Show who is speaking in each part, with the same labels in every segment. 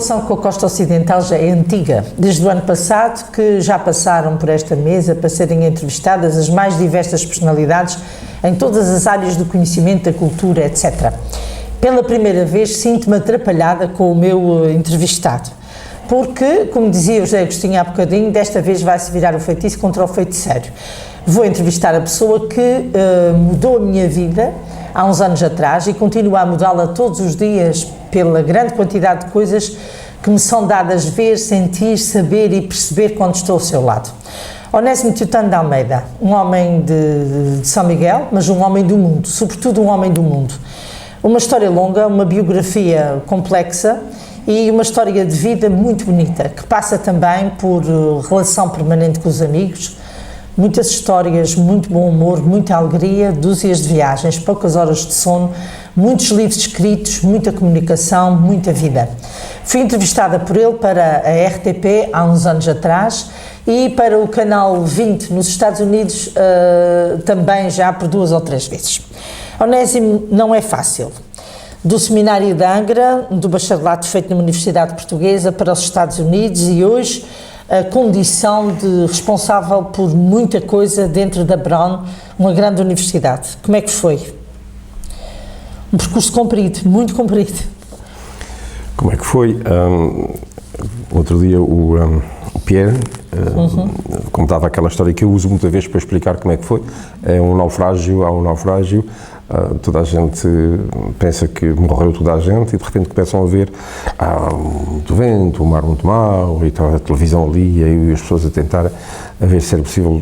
Speaker 1: relação com a costa ocidental já é antiga, desde o ano passado que já passaram por esta mesa para serem entrevistadas as mais diversas personalidades em todas as áreas do conhecimento, da cultura, etc. Pela primeira vez sinto-me atrapalhada com o meu entrevistado, porque, como dizia o José Agostinho há bocadinho, desta vez vai-se virar o feitiço contra o feiticeiro. Vou entrevistar a pessoa que mudou a minha vida há uns anos atrás e continua a mudá-la todos os dias pela grande quantidade de coisas que me são dadas ver, sentir, saber e perceber quando estou ao seu lado. Onésimo Teutano de Almeida, um homem de São Miguel, mas um homem do mundo, sobretudo um homem do mundo. Uma história longa, uma biografia complexa e uma história de vida muito bonita, que passa também por relação permanente com os amigos, muitas histórias, muito bom humor, muita alegria, dúzias de viagens, poucas horas de sono, muitos livros escritos, muita comunicação, muita vida. Fui entrevistada por ele para a RTP há uns anos atrás e para o Canal 20 nos Estados Unidos também já por 2 ou 3 vezes. Onésimo não é fácil. Do seminário de Angra, do bacharelato feito numa universidade portuguesa para os Estados Unidos e hoje a condição de responsável por muita coisa dentro da Brown, uma grande universidade. Como é que foi? Um percurso comprido, muito comprido.
Speaker 2: Como é que foi? Outro dia o Pierre contava aquela história que eu uso muitas vezes para explicar como é que foi. É um naufrágio, há um naufrágio, toda a gente pensa que morreu toda a gente e de repente começam a ver muito vento, o mar muito mau e está a televisão ali e aí as pessoas a tentar a ver se era possível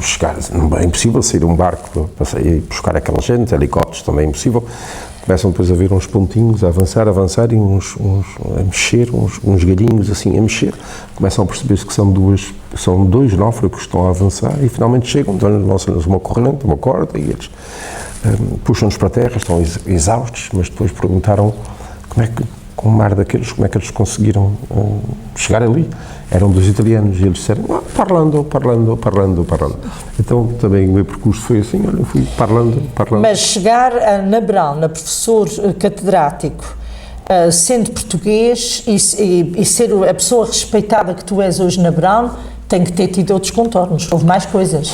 Speaker 2: chegar. É impossível sair um barco para sair buscar aquela gente, helicópteros também é impossível. Começam depois a ver uns pontinhos, a avançar e a mexer, uns galhinhos assim a mexer. Começam a perceber-se que são dois náufragos que estão a avançar e finalmente chegam, dão-nos uma corrente, uma corda e eles puxam-nos para a terra, estão exaustos, mas depois perguntaram como é que, com um mar daqueles, como é que eles conseguiram chegar ali. Eram 2 italianos e eles disseram, parlando. Então também o meu percurso foi assim, olha, eu fui parlando.
Speaker 1: Mas chegar na Brown, na professor catedrático, sendo português e ser a pessoa respeitada que tu és hoje na Brown, tem que ter tido outros contornos, houve mais coisas,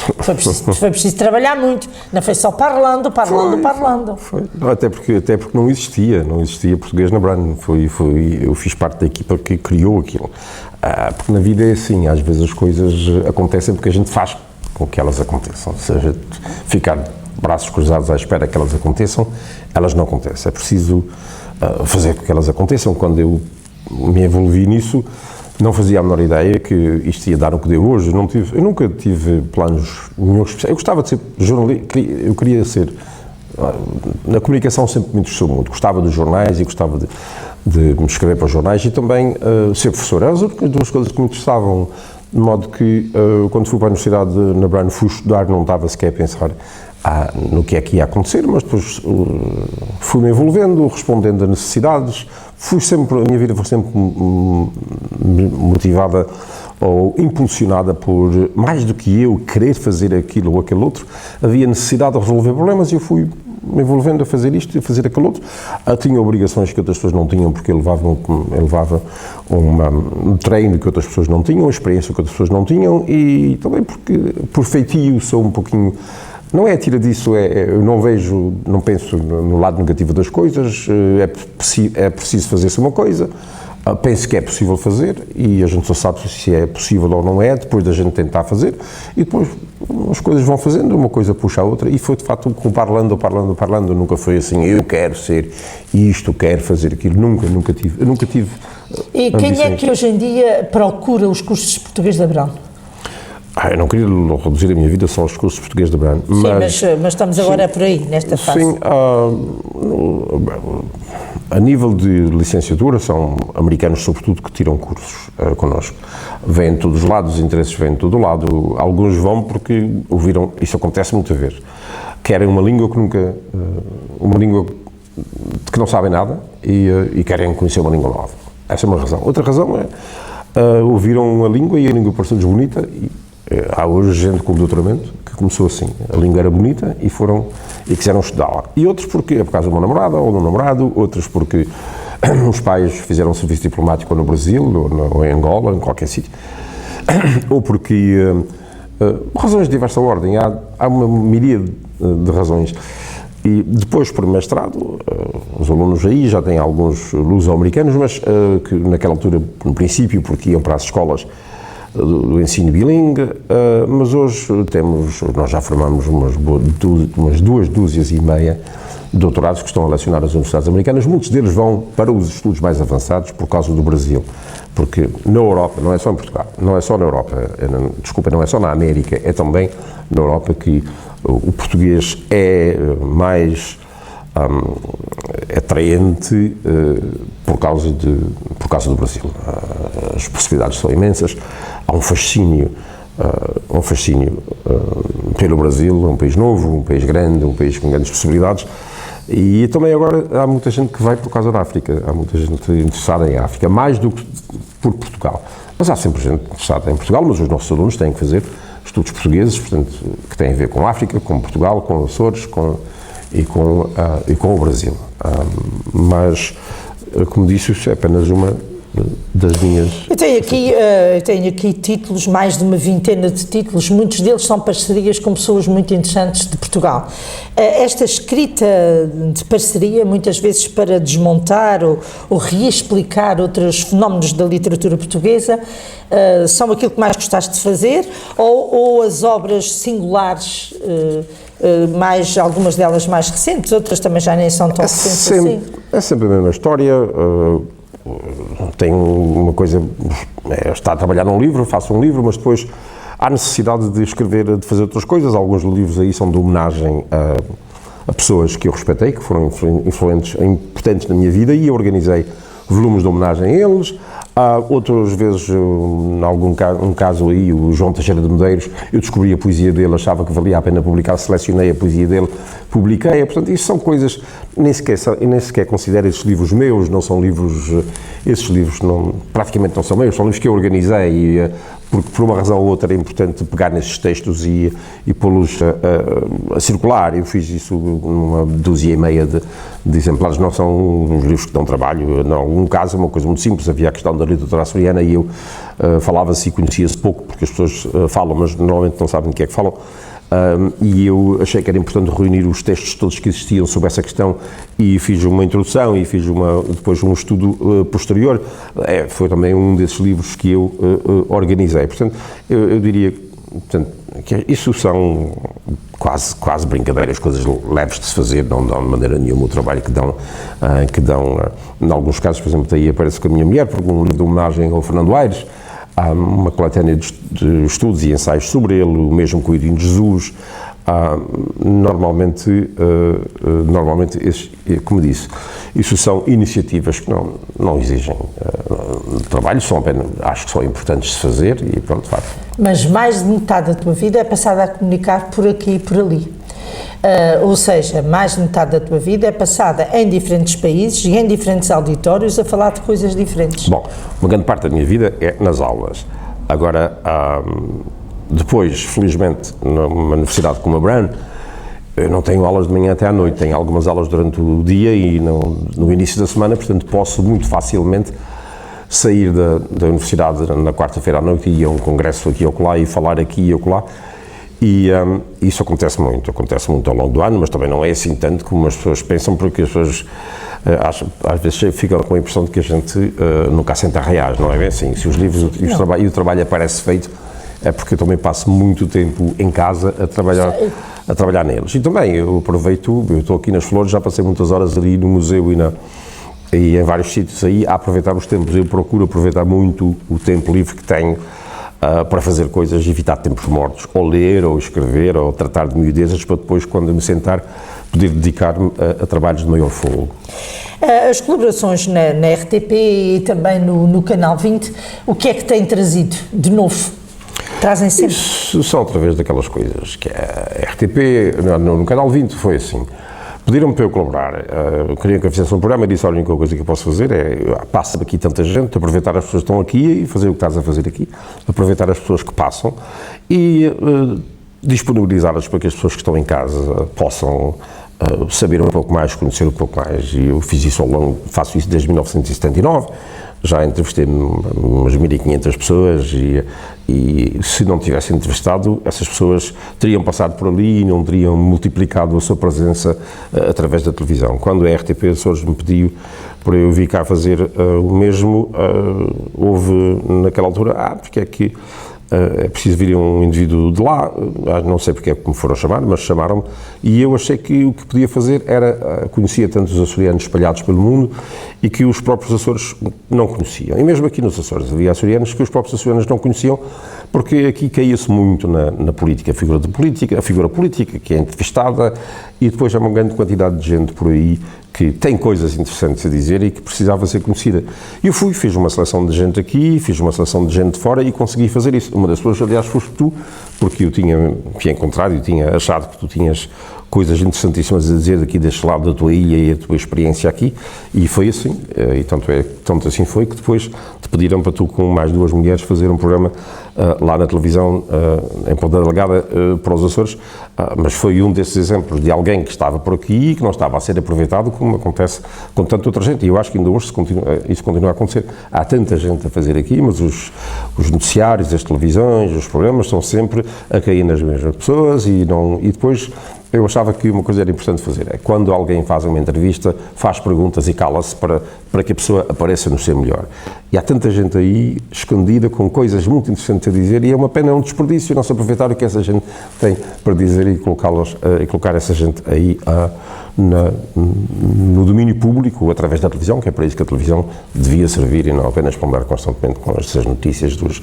Speaker 1: foi preciso trabalhar muito, não foi só parlando.
Speaker 2: Foi. Até porque não existia português na Brown, eu fiz parte da equipa que criou aquilo, porque na vida é assim, às vezes as coisas acontecem porque a gente faz com que elas aconteçam, se a gente ficar de braços cruzados à espera que elas aconteçam, elas não acontecem, é preciso fazer com que elas aconteçam. Quando eu me envolvi nisso, não fazia a menor ideia que isto ia dar o que deu hoje. Eu nunca tive planos nenhum especiais. Eu gostava de ser jornalista, eu queria ser. Na comunicação sempre me interessou muito. Gostava dos jornais e gostava de me escrever para os jornais e também ser professor. Eram as únicas 2 coisas que me interessavam. De modo que, quando fui para a universidade na Brown, fui estudar, não estava sequer a pensar no que é que ia acontecer, mas depois fui-me envolvendo, respondendo a necessidades. A minha vida foi sempre motivada ou impulsionada por, mais do que eu querer fazer aquilo ou aquele outro, havia necessidade de resolver problemas e eu fui me envolvendo a fazer isto e a fazer aquele outro. Tinha obrigações que outras pessoas não tinham, porque eu levava um treino que outras pessoas não tinham, uma experiência que outras pessoas não tinham e também porque, por feitio, sou um pouquinho. Não é tiradiço, eu não penso no lado negativo das coisas, é preciso fazer-se uma coisa, penso que é possível fazer e a gente só sabe se é possível ou não é, depois da gente tentar fazer e depois as coisas vão fazendo, uma coisa puxa a outra e foi de facto com parlando, nunca foi assim, eu quero ser isto, quero fazer aquilo, nunca tive
Speaker 1: E quem é que hoje em dia procura os cursos de português da Brown?
Speaker 2: Eu não queria reduzir a minha vida só aos cursos portugueses da Brown.
Speaker 1: Sim, mas estamos agora por aí, nesta fase.
Speaker 2: Sim, a nível de licenciatura, são americanos, sobretudo, que tiram cursos connosco. Vêm de todos os lados, os interesses vêm de todo lado. Alguns vão porque ouviram, isso acontece muitas vezes, querem uma língua de que não sabem nada e querem conhecer uma língua nova. Essa é uma razão. Outra razão é, ouviram a língua e a língua pareceu-lhes bonita e há hoje gente com doutoramento que começou assim, a língua era bonita e quiseram estudá-la. E outros porque é por causa de uma namorada ou de um namorado, outros porque os pais fizeram serviço diplomático no Brasil, ou em Angola, em qualquer sítio, ou porque, razões de diversa ordem, há uma miríade de razões. E depois, por mestrado, os alunos aí já têm alguns luso-americanos, mas que naquela altura, no princípio, porque iam para as escolas do ensino bilingue, mas hoje nós já formamos umas 2 dúzias e meia de doutorados que estão a lecionar nas universidades americanas. Muitos deles vão para os estudos mais avançados por causa do Brasil, porque na Europa, não é só em Portugal, não é só na Europa, não é só na América, é também na Europa que o português é mais atraente por causa do Brasil. As possibilidades são imensas, há um fascínio pelo Brasil, um país novo, um país grande, um país com grandes possibilidades. E também agora há muita gente que vai por causa da África, há muita gente interessada em África, mais do que por Portugal. Mas há sempre gente interessada em Portugal, mas os nossos alunos têm que fazer estudos portugueses, portanto, que têm a ver com a África, com Portugal, com os Açores e com o Brasil. Mas, como disse, isso é apenas uma das minhas...
Speaker 1: Eu tenho aqui títulos, mais de uma vintena de títulos, muitos deles são parcerias com pessoas muito interessantes de Portugal. Esta escrita de parceria, muitas vezes para desmontar ou reexplicar outros fenómenos da literatura portuguesa, são aquilo que mais gostaste de fazer, ou as obras singulares, algumas delas mais recentes, outras também já nem são tão recentes assim?
Speaker 2: É sempre a mesma história. Tenho uma coisa, está a trabalhar num livro, faço um livro, mas depois há necessidade de escrever, de fazer outras coisas. Alguns livros aí são de homenagem a pessoas que eu respeitei, que foram influentes, importantes na minha vida, e eu organizei volumes de homenagem a eles. Há outras vezes, um caso aí, o João Teixeira de Medeiros, eu descobri a poesia dele, achava que valia a pena publicar, selecionei a poesia dele, publiquei-a. Portanto, isto são coisas, nem sequer considero esses livros meus, não são livros, esses livros praticamente não são meus, são livros que eu organizei, porque por uma razão ou outra é importante pegar nesses textos e pô-los a circular. Eu fiz isso numa dúzia e meia de exemplares, não são uns livros que dão trabalho, em algum caso é uma coisa muito simples, havia a questão da literatura açoriana e eu falava-se e conhecia-se pouco, porque as pessoas falam, mas normalmente não sabem do que é que falam, e eu achei que era importante reunir os textos todos que existiam sobre essa questão e fiz uma introdução e fiz depois um estudo posterior. Foi também um desses livros que eu organizei. Portanto, eu diria que isso são quase brincadeiras, coisas leves de se fazer, não dão de maneira nenhuma o trabalho que dão, em alguns casos, por exemplo, daí aparece com a minha mulher, por um livro de homenagem ao Fernando Aires. Há uma coletânea de estudos e ensaios sobre ele, o mesmo com o Irino Jesus. Normalmente, como disse, isso são iniciativas que não exigem trabalho, acho que são importantes de se fazer e pronto, vai.
Speaker 1: Mas mais de metade da tua vida é passada a comunicar por aqui e por ali. Ou seja, mais de metade da tua vida é passada em diferentes países e em diferentes auditórios a falar de coisas diferentes.
Speaker 2: Bom, uma grande parte da minha vida é nas aulas. Agora, depois, felizmente, numa universidade como a Brown, eu não tenho aulas de manhã até à noite, tenho algumas aulas durante o dia e no início da semana, portanto posso muito facilmente sair da universidade na quarta-feira à noite e ir a um congresso aqui ou lá e falar aqui e acolá. E isso acontece muito ao longo do ano, mas também não é assim tanto como as pessoas pensam, porque as pessoas às vezes ficam com a impressão de que a gente nunca assenta reais, não é bem assim? Se os livros e o trabalho aparece feito, é porque eu também passo muito tempo em casa a trabalhar neles. E também eu aproveito, eu estou aqui nas Flores, já passei muitas horas ali no museu e em vários sítios aí a aproveitar os tempos. Eu procuro aproveitar muito o tempo livre que tenho para fazer coisas, evitar tempos mortos, ou ler, ou escrever, ou tratar de miudezas, para depois, quando me sentar, poder dedicar-me a trabalhos de maior fogo.
Speaker 1: As colaborações na RTP e também no Canal 20, o que é que têm trazido de novo? Trazem sempre?
Speaker 2: Isso são através daquelas coisas que a RTP, no Canal 20 foi assim. Pediram-me para eu colaborar, queriam que eu fizesse um programa e disse: olha, a única coisa que eu posso fazer passa aqui tanta gente, aproveitar as pessoas que estão aqui e fazer o que estás a fazer aqui, aproveitar as pessoas que passam e disponibilizá-las para que as pessoas que estão em casa possam saber um pouco mais, conhecer um pouco mais. E eu fiz isso faço isso desde 1979, já entrevistei umas 1.500 pessoas e se não tivesse entrevistado, essas pessoas teriam passado por ali e não teriam multiplicado a sua presença através da televisão. Quando a RTP Açores me pediu para eu vir cá fazer o mesmo, houve naquela altura, porque é que é preciso vir um indivíduo de lá, não sei porque é que me foram chamar, mas chamaram-me, e eu achei que o que podia fazer era, conhecia tantos açorianos espalhados pelo mundo e que os próprios Açores não conheciam. E mesmo aqui nos Açores havia açorianos que os próprios açorianos não conheciam, porque aqui caía-se muito na política, a figura política que é entrevistada, e depois há uma grande quantidade de gente por aí que tem coisas interessantes a dizer e que precisava ser conhecida. Eu fiz uma seleção de gente aqui, fiz uma seleção de gente de fora e consegui fazer isso. Uma das pessoas, aliás, foste tu, porque eu tinha encontrado e tinha achado que tu tinhas coisas interessantíssimas a dizer daqui deste lado da tua ilha e a tua experiência aqui, e foi assim, e tanto assim foi que depois te pediram para tu, com mais 2 mulheres, fazer um programa lá na televisão, em Ponta Delgada, para os Açores, mas foi um desses exemplos de alguém que estava por aqui e que não estava a ser aproveitado, como acontece com tanta outra gente, e eu acho que ainda hoje isso continua a acontecer. Há tanta gente a fazer aqui, mas os noticiários, as televisões, os programas estão sempre a cair nas mesmas pessoas e depois eu achava que uma coisa era importante fazer, é quando alguém faz uma entrevista, faz perguntas e cala-se para que a pessoa apareça no seu melhor. E há tanta gente aí escondida com coisas muito interessantes a dizer, e é uma pena, é um desperdício não se aproveitar o que essa gente tem para dizer e colocar essa gente aí no domínio público, através da televisão, que é para isso que a televisão devia servir e não apenas para andar constantemente com essas notícias de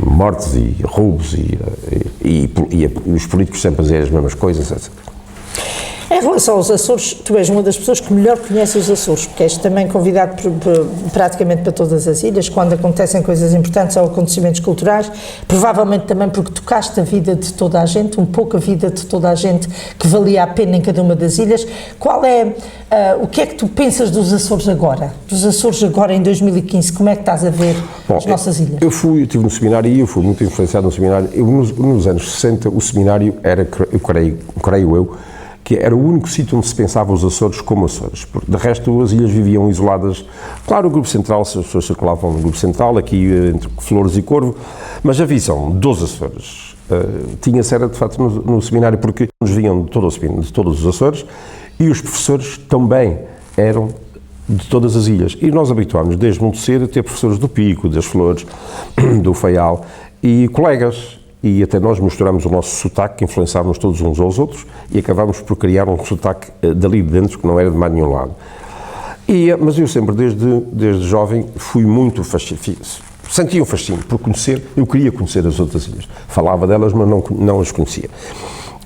Speaker 2: mortes e roubos e os políticos sempre a dizer as mesmas coisas, etc.
Speaker 1: Em relação aos Açores, tu és uma das pessoas que melhor conhece os Açores, porque és também convidado praticamente para todas as ilhas, quando acontecem coisas importantes ou acontecimentos culturais, provavelmente também porque tocaste a vida de toda a gente, um pouco a vida de toda a gente que valia a pena em cada uma das ilhas. O que é que tu pensas dos Açores agora? Dos Açores agora em 2015, como é que estás a ver as nossas ilhas?
Speaker 2: Eu estive no seminário e eu fui muito influenciado no seminário. Nos anos 60 o seminário era, eu creio, que era o único sítio onde se pensava os Açores como Açores, porque de resto as ilhas viviam isoladas. Claro, o Grupo Central, as pessoas circulavam no Grupo Central, aqui entre Flores e Corvo, mas a visão dos Açores tinha-se era de facto no seminário, porque nos vinham de todos os Açores e os professores também eram de todas as ilhas. E nós habituámos desde muito cedo a ter professores do Pico, das Flores, do Faial e colegas. E até nós misturamos o nosso sotaque, influenciávamos todos uns aos outros e acabámos por criar um sotaque dali de dentro que não era de mais nenhum lado. Mas eu sempre, desde jovem, fui muito sentia um fascínio por conhecer, eu queria conhecer as outras ilhas. Falava delas, mas não as conhecia.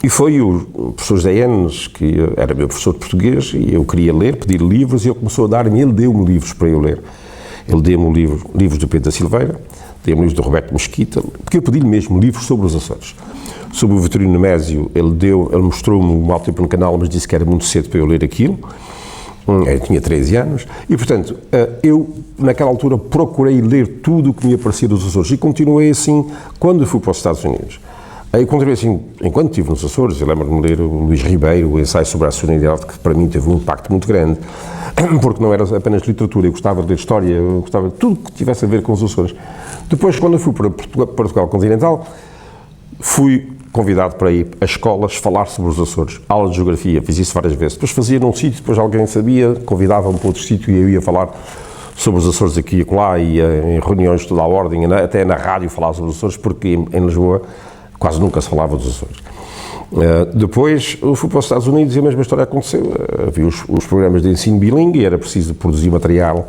Speaker 2: E foi o professor José Enes, que era meu professor de português, e eu queria ler, pedir livros, e ele começou a dar-me, ele deu-me livros para eu ler. Ele deu-me livros do Pedro da Silveira, deu-me livros do Roberto Mesquita, porque eu pedi-lhe mesmo livros sobre os Açores. Sobre o Vitorino Nemésio, ele mostrou-me um mau tempo no canal, mas disse que era muito cedo para eu ler aquilo. Eu tinha 13 anos, e portanto, eu naquela altura procurei ler tudo o que me aparecia dos Açores, e continuei assim quando fui para os Estados Unidos. Eu continuei assim, enquanto estive nos Açores, eu lembro-me de ler o Luís Ribeiro, o ensaio sobre a açorianidade, que para mim teve um impacto muito grande, porque não era apenas literatura, eu gostava de ler história, eu gostava de tudo que tivesse a ver com os Açores. Depois, quando eu fui para Portugal continental, fui convidado para ir a escolas falar sobre os Açores, aula de geografia, fiz isso várias vezes. Depois fazia num sítio, depois alguém sabia, convidava-me para outro sítio e eu ia falar sobre os Açores aqui e acolá, ia em reuniões de toda a ordem, até na rádio falar sobre os Açores, porque em Lisboa quase nunca se falava dos Açores. Depois eu fui para os Estados Unidos e a mesma história aconteceu. Havia os programas de ensino bilingue e era preciso produzir material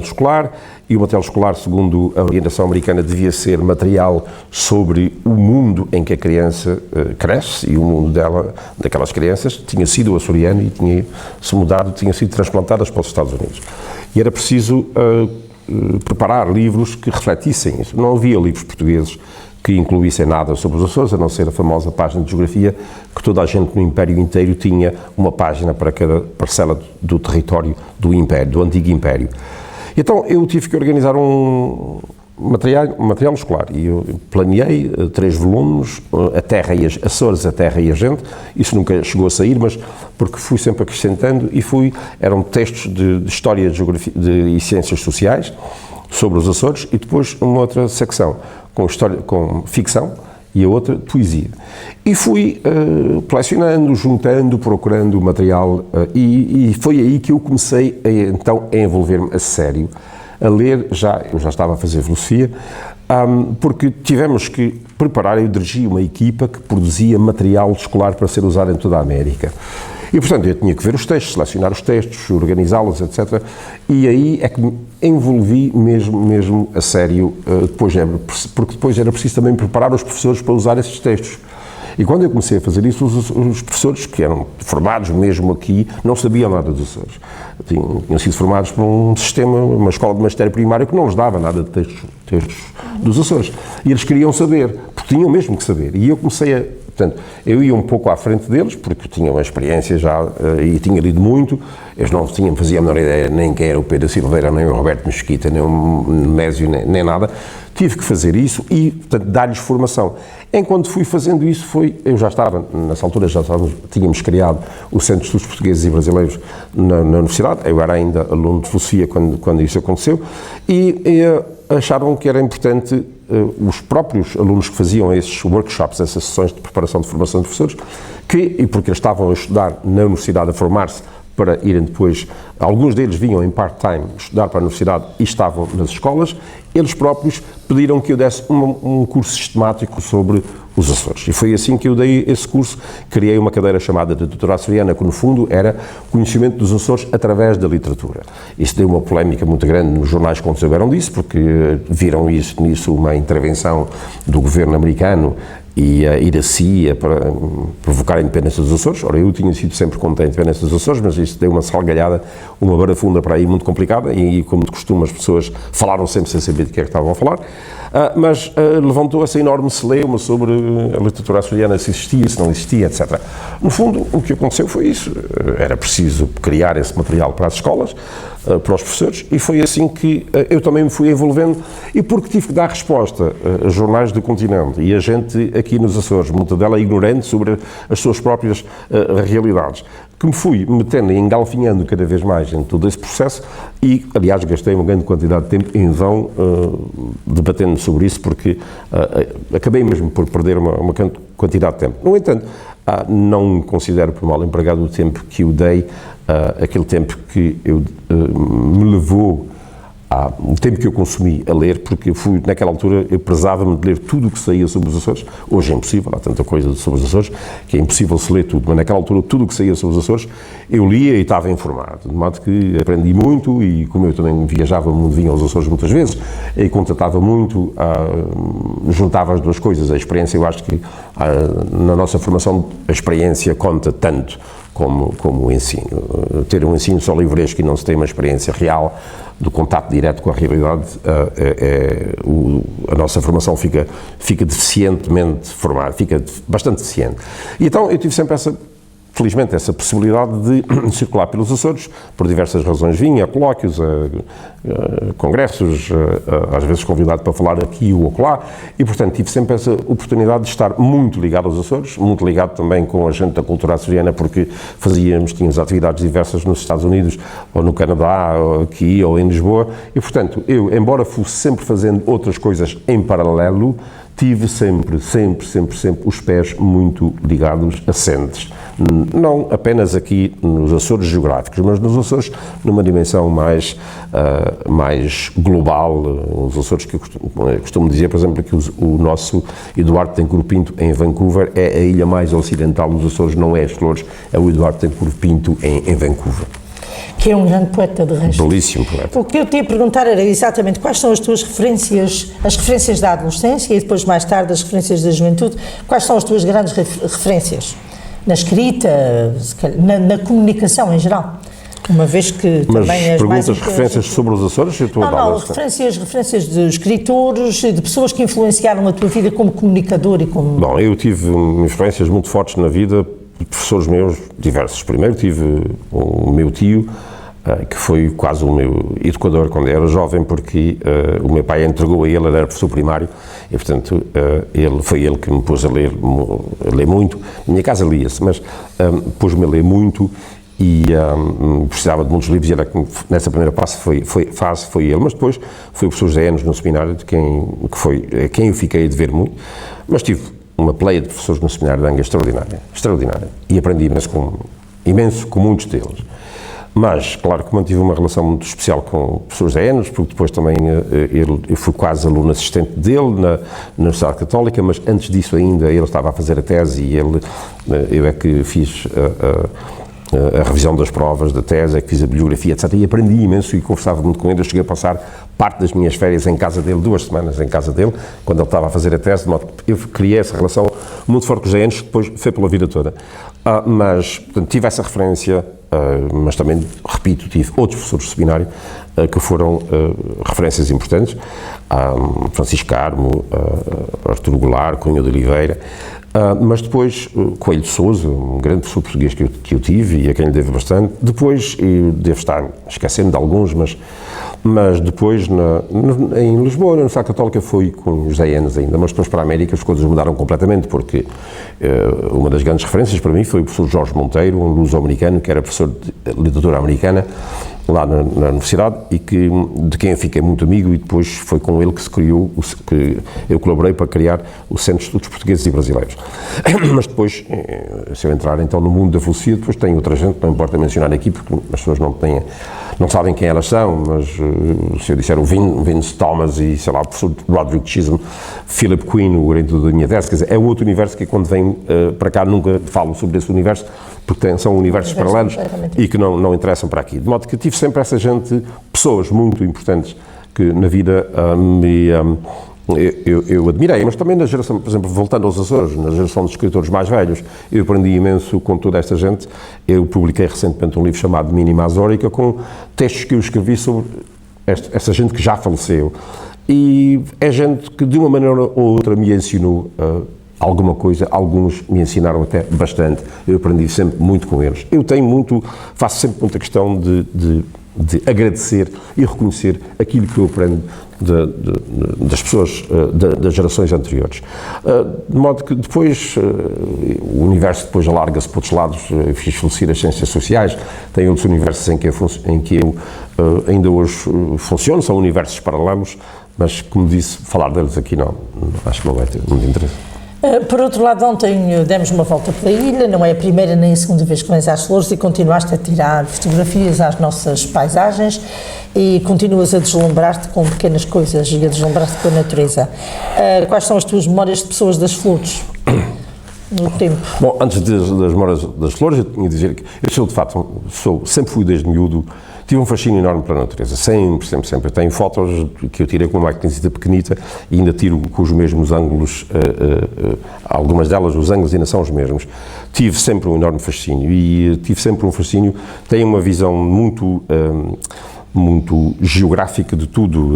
Speaker 2: escolar, e o material escolar, segundo a orientação americana, devia ser material sobre o mundo em que a criança cresce, e o mundo daquelas crianças tinha sido o açoriano e tinha sido transplantadas para os Estados Unidos. E era preciso preparar livros que refletissem isso. Não havia livros portugueses que incluíssem nada sobre os Açores, a não ser a famosa página de geografia, que toda a gente no Império inteiro tinha uma página para cada parcela do território do Império, do Antigo Império. Então eu tive que organizar material escolar, e eu planeei 3 volumes, a Terra e Açores, a Terra e a Gente. Isso nunca chegou a sair, mas porque fui sempre acrescentando, e eram textos de História, de Geografia e Ciências Sociais sobre os Açores, e depois uma outra secção com ficção e a outra de poesia. E fui colecionando, juntando, procurando material, e foi aí que eu comecei então a envolver-me a sério, a ler. Eu já estava a fazer filosofia, porque tivemos que preparar, eu dirigi uma equipa que produzia material escolar para ser usado em toda a América. E, portanto, eu tinha que ver os textos, selecionar os textos, organizá-los, etc. E aí é que me envolvi mesmo a sério, porque depois era preciso também preparar os professores para usar esses textos. E quando eu comecei a fazer isso, os professores, que eram formados mesmo aqui, não sabiam nada dos Açores. Tinham sido formados por um sistema, uma escola de magistério primário que não lhes dava nada de textos dos Açores. E eles queriam saber, porque tinham mesmo que saber. E eu comecei Portanto, eu ia um pouco à frente deles, porque tinha uma experiência já e tinha lido muito. Eles não faziam a menor ideia nem quem era o Pedro Silveira, nem o Roberto Mesquita, nem o Nemésio, nem nada. Tive que fazer isso e, portanto, dar-lhes formação. Enquanto fui fazendo isso, eu já estava, nessa altura, tínhamos criado o Centro de Estudos Portugueses e Brasileiros na universidade. Eu era ainda aluno de filosofia quando isso aconteceu, e acharam que era importante os próprios alunos que faziam esses workshops, essas sessões de preparação de formação de professores, e porque eles estavam a estudar na universidade, a formar-se, para irem depois, alguns deles vinham em part-time estudar para a universidade e estavam nas escolas, eles próprios pediram que eu desse um curso sistemático sobre os Açores. E foi assim que eu dei esse curso. Criei uma cadeira chamada de Literatura Açoriana, que no fundo era conhecimento dos Açores através da literatura. Isso deu uma polémica muito grande nos jornais quando souberam disso, porque viram nisso uma intervenção do governo americano e a CIA para provocar a independência dos Açores. Ora, eu tinha sido sempre contra a independência dos Açores, mas isso deu uma salgalhada, uma barafunda para aí muito complicada, e como de costume as pessoas falaram sempre sem saber de que é que estavam a falar, mas levantou essa enorme celeuma sobre a literatura açoriana, se existia, se não existia, etc. No fundo, o que aconteceu foi isso. Era preciso criar esse material para as escolas, para os professores, e foi assim que eu também me fui envolvendo, e porque tive que dar resposta a jornais do continente e a gente aqui nos Açores, muita dela ignorante sobre as suas próprias realidades, que me fui metendo e engalfinhando cada vez mais em todo esse processo, e, aliás, gastei uma grande quantidade de tempo em vão debatendo sobre isso, porque acabei mesmo por perder uma quantidade de tempo. No entanto, não considero por mal empregado o tempo que eu dei, aquele tempo que me levou, o tempo que eu consumi a ler, porque naquela altura, eu prezava-me de ler tudo o que saía sobre os Açores. Hoje é impossível, há tanta coisa sobre os Açores, que é impossível se ler tudo, mas naquela altura, tudo o que saía sobre os Açores, eu lia e estava informado, de modo que aprendi muito, e como eu também viajava o mundo, vinha aos Açores muitas vezes, e contatava muito, juntava as duas coisas. A experiência, eu acho que na nossa formação, a experiência conta tanto como o ensino. Ter um ensino só livresco e não se tem uma experiência real do contato direto com a realidade, a nossa formação fica deficientemente formada, fica bastante deficiente. E então eu tive sempre felizmente, essa possibilidade de circular pelos Açores, por diversas razões. Vinha a colóquios, a congressos, às vezes convidado para falar aqui ou acolá, e, portanto, tive sempre essa oportunidade de estar muito ligado aos Açores, muito ligado também com a gente da cultura açoriana, porque tínhamos atividades diversas nos Estados Unidos, ou no Canadá, ou aqui, ou em Lisboa, e, portanto, eu, embora fosse sempre fazendo outras coisas em paralelo, tive sempre os pés muito ligados, assentes. Não apenas aqui nos Açores geográficos, mas nos Açores numa dimensão mais global. Os Açores, que eu costumo dizer, por exemplo, que o nosso Eduardo Tencourt Pinto, em Vancouver, é a ilha mais ocidental dos Açores, não é as Flores, é o Eduardo Tencourt Pinto em Vancouver.
Speaker 1: Que é um grande poeta, de resto.
Speaker 2: Belíssimo poeta.
Speaker 1: O que eu te ia perguntar era exatamente quais são as tuas referências, as referências da adolescência e depois, mais tarde, as referências da juventude. Quais são as tuas grandes referências? Na escrita, na comunicação em geral? Uma vez que
Speaker 2: mas
Speaker 1: também as mais...
Speaker 2: Mas referências sobre os Açores?
Speaker 1: Não, referências de escritores, de pessoas que influenciaram a tua vida como comunicador e como...
Speaker 2: Bom, eu tive influências muito fortes na vida, professores meus diversos. Primeiro tive o meu tio, que foi quase o meu educador quando eu era jovem, porque o meu pai entregou a ele era professor primário, e portanto foi ele que me pôs a ler muito. Na minha casa lia-se, mas pôs-me a ler muito, e precisava de muitos livros, e era que nessa primeira fase foi ele, mas depois foi o professor José Enos no seminário, a quem eu fiquei a dever muito, mas tive uma pleia de professores no seminário de Anga extraordinária, e aprendi imenso com muitos deles. Mas, claro que mantive uma relação muito especial com o professor José Enos, porque depois também eu fui quase aluno assistente dele na Universidade Católica, mas antes disso ainda ele estava a fazer a tese, e eu é que fiz a revisão das provas da tese, é que fiz a bibliografia, etc. E aprendi imenso e conversava muito com ele. Eu cheguei a passar parte das minhas férias em casa dele, 2 semanas em casa dele, quando ele estava a fazer a tese, de modo que eu criei essa relação muito forte com os José, que depois foi pela vida toda. Mas, portanto, tive essa referência, mas também, repito, tive outros professores de seminário que foram referências importantes, Francisco Carmo, Arturo Goulart, Cunha de Oliveira, mas depois Coelho de Sousa, um grande professor português que eu tive e a quem lhe devo bastante. Depois, eu devo estar esquecendo de alguns, mas depois em Lisboa, na Universidade Católica, foi com José Enos ainda, mas depois para a América as coisas mudaram completamente, porque uma das grandes referências para mim foi o professor Jorge Monteiro, um luso-americano, que era professor de literatura americana, lá na universidade, e de quem eu fiquei muito amigo, e depois foi com ele que se criou, que eu colaborei para criar o Centro de Estudos Portugueses e Brasileiros. Mas depois, se eu entrar então no mundo da filosofia, depois tem outra gente, não importa mencionar aqui, porque as pessoas não sabem quem elas são, mas se eu disser o Vince Thomas e, sei lá, o professor Roderick Chisholm, Philip Quinn, o orientador da minha tese, quer dizer, é outro universo que quando vem para cá nunca falo sobre esse universo, porque são universos paralelos e que não interessam para aqui. De modo que tive sempre essa gente, pessoas muito importantes que na vida eu admirei, mas também na geração, por exemplo, voltando aos Açores, na geração dos escritores mais velhos, eu aprendi imenso com toda esta gente. Eu publiquei recentemente um livro chamado Mínima Azórica, com textos que eu escrevi sobre essa gente que já faleceu. E é gente que de uma maneira ou outra me ensinou alguma coisa, alguns me ensinaram até bastante, eu aprendi sempre muito com eles. Faço sempre muita questão de agradecer e reconhecer aquilo que eu aprendo das pessoas, das gerações anteriores. De modo que depois, o universo depois alarga-se para outros lados. Eu fiz filosofia das ciências sociais, tem outros universos em que eu ainda hoje funciono, são universos paralelos, mas, como disse, falar deles aqui acho que não vai ter muito interesse.
Speaker 1: Por outro lado, ontem demos uma volta pela ilha, não é a primeira nem a segunda vez que vens às Flores, e continuaste a tirar fotografias às nossas paisagens e continuas a deslumbrar-te com pequenas coisas e a deslumbrar-te com a natureza. Quais são as tuas memórias de pessoas das Flores no tempo? Bom,
Speaker 2: antes das memórias das Flores, eu tinha de dizer que eu sempre fui desde miúdo, tive um fascínio enorme para a natureza, sempre. Eu tenho fotos que eu tirei com uma maquinita pequenita e ainda tiro com os mesmos ângulos, algumas delas, os ângulos ainda são os mesmos. Tive sempre um enorme fascínio tenho uma visão muito geográfica de tudo,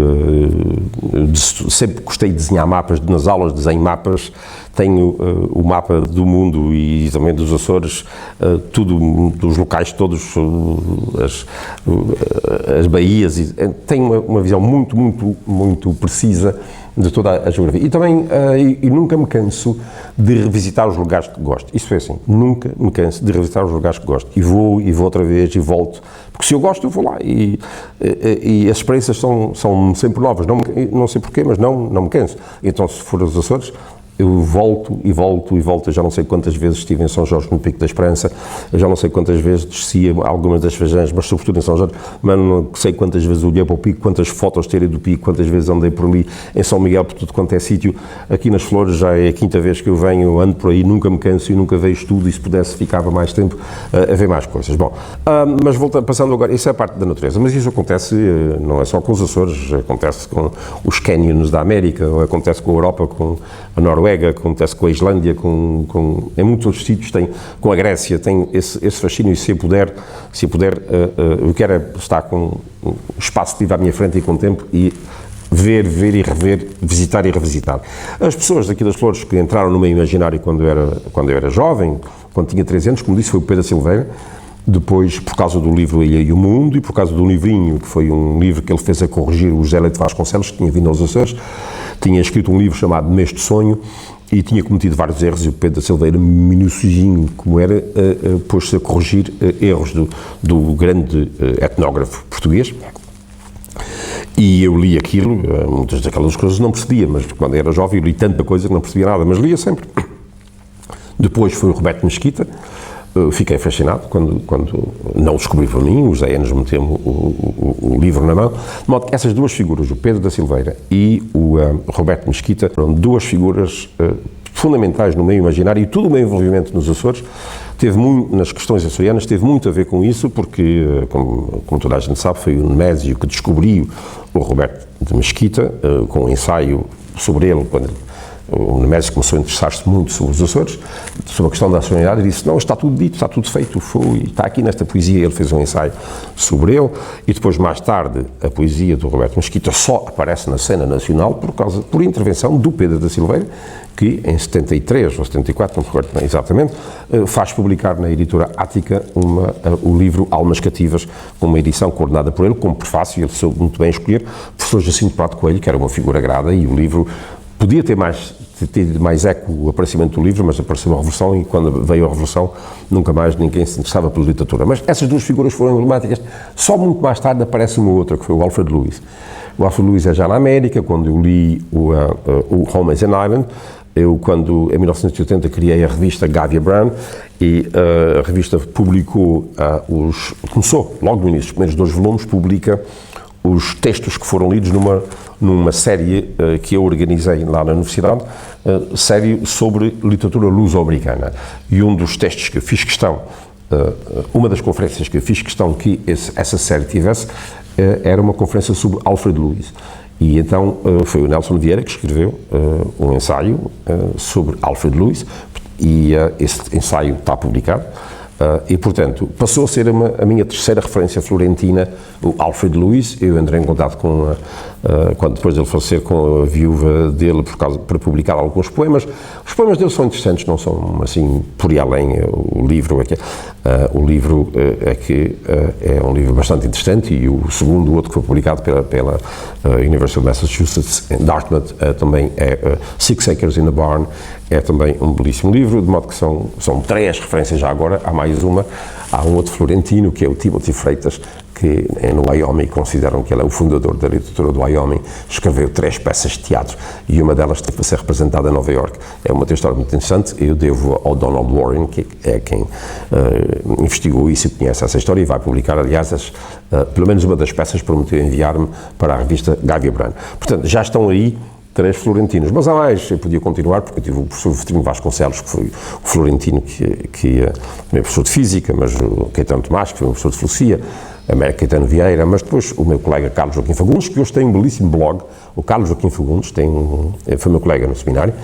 Speaker 2: sempre gostei de desenhar mapas, nas aulas desenho mapas, tenho o mapa do mundo e também dos Açores, tudo, dos locais todos, as baías, tenho uma visão muito precisa de toda a geografia. E também, e nunca me canso de revisitar os lugares que gosto. Isso é assim, nunca me canso de revisitar os lugares que gosto. E vou outra vez e volto. Porque se eu gosto, eu vou lá. E as experiências são sempre novas. Não sei porquê, mas não me canso. Então, se for aos Açores, eu volto. Eu já não sei quantas vezes estive em São Jorge, no Pico da Esperança, eu já não sei quantas vezes descia algumas das Fajãs, mas sobretudo em São Jorge, mas não sei quantas vezes olhei para o Pico, quantas fotos tirei do Pico, quantas vezes andei por ali, em São Miguel, por tudo quanto é sítio. Aqui nas Flores já é a 5ª vez que eu venho, ando por aí, nunca me canso e nunca vejo tudo, e se pudesse ficava mais tempo a ver mais coisas. Bom, mas passando agora, isso é parte da natureza, mas isso acontece, não é só com os Açores, acontece com os canyons da América, ou acontece com a Europa, com a Noruega, acontece com a Islândia, em muitos outros sítios, com a Grécia, tem esse fascínio, e se eu puder, eu quero é estar com um espaço que tive à minha frente e com tempo, e ver e rever, visitar e revisitar. As pessoas daqui das Flores que entraram no meu imaginário quando eu era jovem, quando tinha 13 anos, como disse, foi o Pedro Silveira, Depois, por causa do livro A Ilha e o Mundo e por causa do livrinho, que foi um livro que ele fez a corrigir o José Leite Vasconcelos, que tinha vindo aos Açores, tinha escrito um livro chamado Mês de Sonho e tinha cometido vários erros, e o Pedro da Silveira, minuciosinho como era, pôs-se a corrigir erros do grande etnógrafo português. E eu li aquilo, muitas daquelas coisas não percebia, mas quando era jovem eu li tanta coisa que não percebia nada, mas lia sempre. Depois foi o Roberto Mesquita, fiquei fascinado quando não o descobri por mim, o Zé nos meteu o livro na mão, de modo que essas duas figuras, o Pedro da Silveira e o Roberto Mesquita, foram duas figuras fundamentais no meio imaginário, e todo o meu envolvimento nos Açores teve muito, nas questões açorianas, teve muito a ver com isso, porque, como toda a gente sabe, foi o Nemésio que descobriu o Roberto de Mesquita, com um ensaio sobre ele, quando o Nemésio começou a interessar-se muito sobre os Açores, sobre a questão da açorianidade, e disse, não, está tudo dito, está tudo feito, está aqui nesta poesia. Ele fez um ensaio sobre ele, e depois, mais tarde, a poesia do Roberto Mesquita só aparece na cena nacional por intervenção do Pedro da Silveira, que em 73 ou 74, não me recordo bem exatamente, faz publicar na editora Ática o livro Almas Cativas, com uma edição coordenada por ele, com prefácio, e ele soube muito bem escolher, o professor Jacinto Prato Coelho, que era uma figura grada, e o livro podia ter tido mais eco o aparecimento do livro, mas apareceu a Revolução, e quando veio a Revolução nunca mais ninguém se interessava pela literatura. Mas essas duas figuras foram emblemáticas. Só muito mais tarde aparece uma outra, que foi o Alfred Lewis. O Alfred Lewis é já na América, quando eu li o Home is an Island. Eu, quando, em 1980, criei a revista Gavia Brown, e a revista publicou começou, logo no início, os primeiros 2 volumes, publica os textos que foram lidos numa série que eu organizei lá na universidade, série sobre literatura luso-americana. E um dos textos que eu fiz questão, uma das conferências que eu fiz questão que essa série tivesse, era uma conferência sobre Alfred Lewis. E então foi o Nelson Vieira que escreveu um ensaio sobre Alfred Lewis, e esse ensaio está publicado. E, portanto, passou a ser a minha terceira referência florentina, o Alfred Lewis. Eu entrei em contato quando depois dele falecer, com a viúva dele para publicar alguns poemas. Os poemas dele são interessantes, não são assim por aí além. O livro é um livro bastante interessante, e o segundo, o outro que foi publicado pela University of Massachusetts em Dartmouth, também é Six Acres in the Barn. É também um belíssimo livro, de modo que são 3 referências já agora. Há mais uma, há um outro florentino, que é o Timothy Freitas, que no Wyoming consideram que ele é o fundador da literatura do Wyoming. Escreveu 3 peças de teatro, e uma delas teve a ser representada em Nova York. É uma história muito interessante. Eu devo ao Donald Warren, que é quem investigou isso e conhece essa história, e vai publicar, aliás, pelo menos uma das peças prometeu enviar-me para a revista Gavia Brown. Portanto, já estão aí 3 florentinos, mas há mais. Eu podia continuar, porque eu tive o professor Vitorino Vasconcelos, que foi o florentino que é professor de Física, mas o Caetano Tomás, que foi um professor de Filosofia, a Caetano Vieira, mas depois o meu colega Carlos Joaquim Fagundes, que hoje tem um belíssimo blog. O Carlos Joaquim Fagundes foi meu colega no seminário.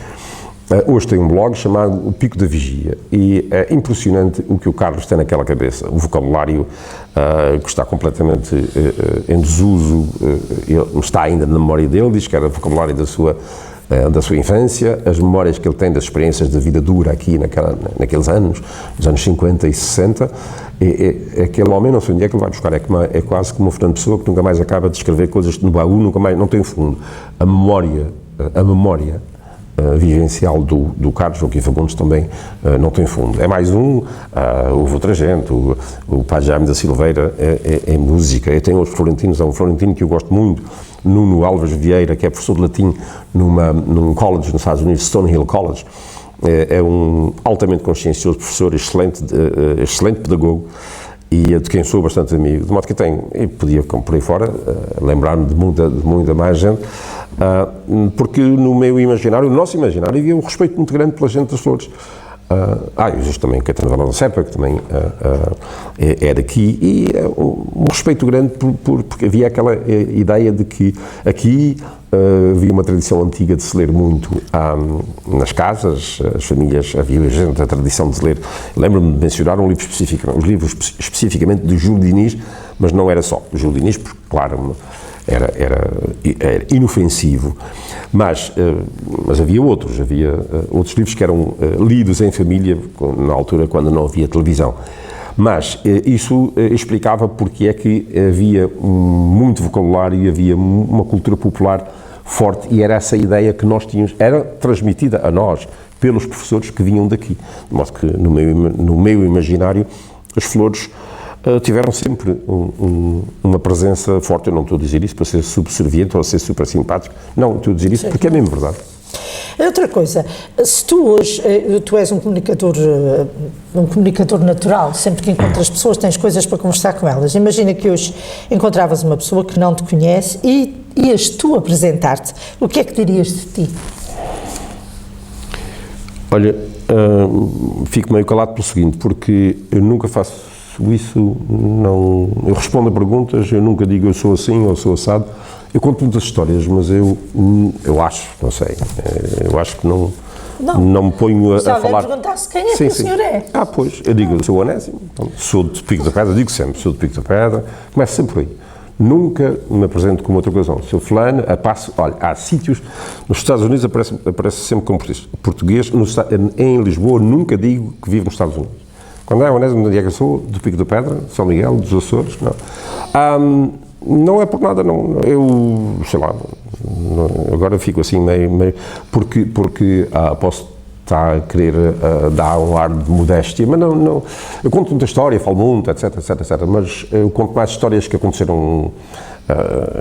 Speaker 2: Hoje tem um blog chamado O Pico da Vigia, e é impressionante o que o Carlos tem naquela cabeça. O vocabulário que está completamente em desuso, está ainda na memória dele. Diz que era o vocabulário da sua infância, as memórias que ele tem das experiências da vida dura aqui naqueles anos, nos anos 50 e 60. Aquele homem, não sei onde é que ele vai buscar, é quase como uma Fernando Pessoa, que nunca mais acaba de escrever coisas no baú, nunca mais, não tem fundo. A memória vivencial do Carlos Joaquim Fagundes também não tem fundo. É mais houve outra gente, o Pai Jaime da Silveira é música. Eu tenho outros florentinos, há um florentino que eu gosto muito, Nuno Alves Vieira, que é professor de latim num college nos Estados Unidos, Stonehill College. É um altamente consciencioso professor, excelente pedagogo, e de quem sou bastante amigo, de modo que e podia, como por aí fora, lembrar-me de muita mais gente, porque no meu imaginário, no nosso imaginário, havia um respeito muito grande pela gente das flores. Existe também Caetano Valão da Serpa, que também é daqui, e um respeito grande porque havia aquela ideia de que aqui havia uma tradição antiga de se ler muito nas casas, as famílias, havia gente a tradição de se ler. Lembro-me de mencionar os livros especificamente de Júlio Diniz, mas não era só o Júlio Diniz, porque, claro, era inofensivo, mas havia outros livros que eram lidos em família, na altura quando não havia televisão. Mas isso explicava porque é que havia muito vocabulário e havia uma cultura popular forte, e era essa ideia que nós tínhamos, era transmitida a nós pelos professores que vinham daqui. De modo que no meu imaginário as flores tiveram sempre uma presença forte. Eu não estou a dizer isso para ser subserviente ou a ser super simpático, não, estou a dizer isso porque é mesmo verdade.
Speaker 1: Outra coisa, se tu hoje, tu és um comunicador natural, sempre que encontras pessoas tens coisas para conversar com elas. Imagina que hoje encontravas uma pessoa que não te conhece e ias tu apresentar-te. O que é que dirias de ti?
Speaker 2: Olha, fico meio calado pelo seguinte, porque eu nunca faço isso, não, eu respondo a perguntas, eu nunca digo eu sou assim ou sou assado. Eu conto muitas histórias, mas eu acho, não sei, eu acho que não me ponho a falar...
Speaker 1: Se alguém perguntasse quem é que o senhor é?
Speaker 2: Pois, eu digo, eu sou o Onésimo, sou de Pico da Pedra, digo sempre, sou de Pico da Pedra, começo sempre por aí. Nunca me apresento como outra coisa, sou fulano, olha, há sítios, nos Estados Unidos aparece sempre como português, em Lisboa nunca digo que vivo nos Estados Unidos. Quando é o Onésimo, onde é que eu sou? Do Pico da Pedra, São Miguel, dos Açores, não. Não é por nada, não. Eu, sei lá, agora fico assim meio porque posso estar a querer dar um ar de modéstia, mas não. Eu conto muita história, falo muito, etc, mas eu conto mais histórias que aconteceram.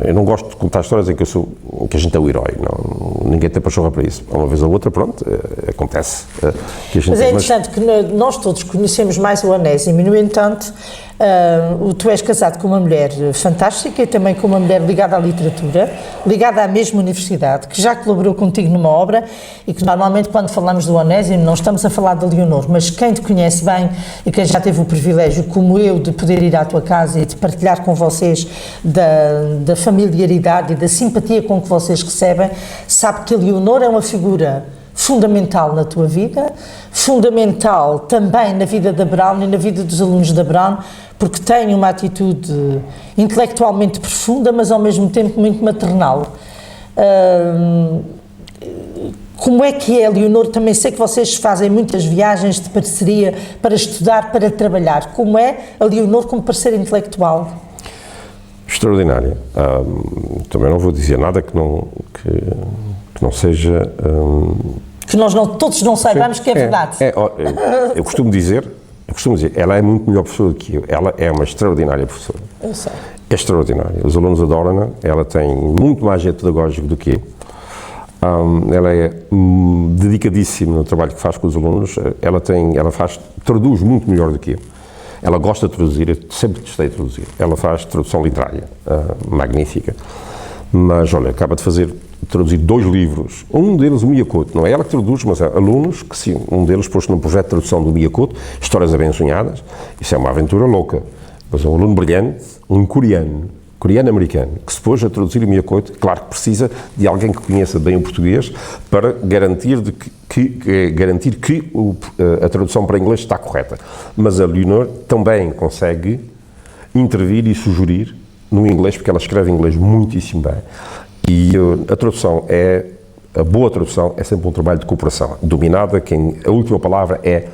Speaker 2: Eu não gosto de contar histórias em que a gente é o herói, não, ninguém tem pachorra para isso. Uma vez ou outra, pronto, acontece. Que a gente
Speaker 1: mas é interessante que nós todos conhecemos mais o Onésimo e, no entanto, tu és casado com uma mulher fantástica e também com uma mulher ligada à literatura, ligada à mesma universidade, que já colaborou contigo numa obra e que normalmente quando falamos do Onésimo não estamos a falar da Leonor, mas quem te conhece bem e quem já teve o privilégio, como eu, de poder ir à tua casa e de partilhar com vocês da familiaridade e da simpatia com que vocês recebem, sabe que a Leonor é uma figura fundamental na tua vida, fundamental também na vida da Brown e na vida dos alunos da Brown, porque tem uma atitude intelectualmente profunda, mas ao mesmo tempo muito maternal. Como é que é, Leonor? Também sei que vocês fazem muitas viagens de parceria para estudar, para trabalhar. Como é a Leonor como parceira intelectual?
Speaker 2: Extraordinária. Também não vou dizer nada que não seja...
Speaker 1: que nós todos não saibamos que é verdade.
Speaker 2: Eu costumo dizer, ela é muito melhor professora do que eu. Ela é uma extraordinária professora.
Speaker 1: Eu sei.
Speaker 2: É extraordinária. Os alunos adoram-na. Ela tem muito mais jeito pedagógico do que eu. Ela é dedicadíssima no trabalho que faz com os alunos. Ela traduz muito melhor do que eu. Ela gosta de traduzir, eu sempre gostei de traduzir. Ela faz tradução literária, magnífica. Mas, olha, acaba de traduzir 2 livros, um deles o Miyakoto, não é ela que traduz, mas há alunos que sim, um deles posto num projeto de tradução do Miyakoto, Histórias Abençonhadas, isso é uma aventura louca, mas é um aluno brilhante, um coreano-americano, que se pôs a traduzir o Miyakoto, claro que precisa de alguém que conheça bem o português para garantir que a tradução para inglês está correta, mas a Leonor também consegue intervir e sugerir no inglês, porque ela escreve inglês muitíssimo bem. E a boa tradução é sempre um trabalho de cooperação, dominada, a última palavra é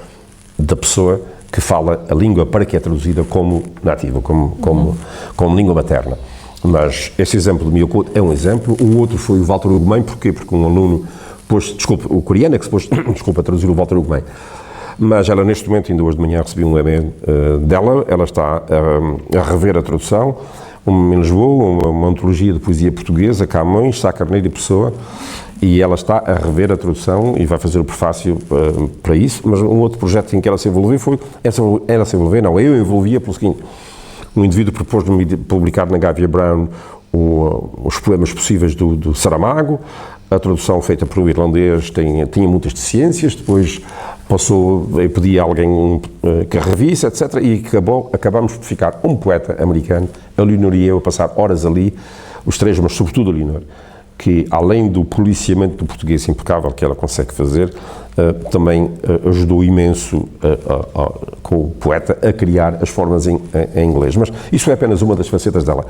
Speaker 2: da pessoa que fala a língua para que é traduzida como nativa, como língua materna. Mas esse exemplo do Miyakoto é um exemplo, um outro foi o Walter Ugumem, porquê? Porque um aluno o coreano é que se pôs, a traduzir o Walter Ugumem. Mas ela neste momento, ainda hoje de manhã, recebi um e-mail dela, ela está a rever a tradução, em Lisboa, uma antologia de poesia portuguesa, Camões, Sá Carneiro e Pessoa, e ela está a rever a tradução e vai fazer o prefácio para isso, mas um outro projeto em que ela se envolveu eu envolvia pelo seguinte, um indivíduo propôs-me publicar na Gávea Brown os poemas possíveis do Saramago, a tradução feita por um irlandês tinha muitas deficiências, depois eu pedi a alguém que a revisse, etc. E acabamos por ficar um poeta americano, a Leonor e eu, a passar horas ali, os 3, mas sobretudo a Leonor, que além do policiamento do português impecável que ela consegue fazer, também ajudou imenso com o poeta a criar as formas em inglês. Mas isso é apenas uma das facetas dela.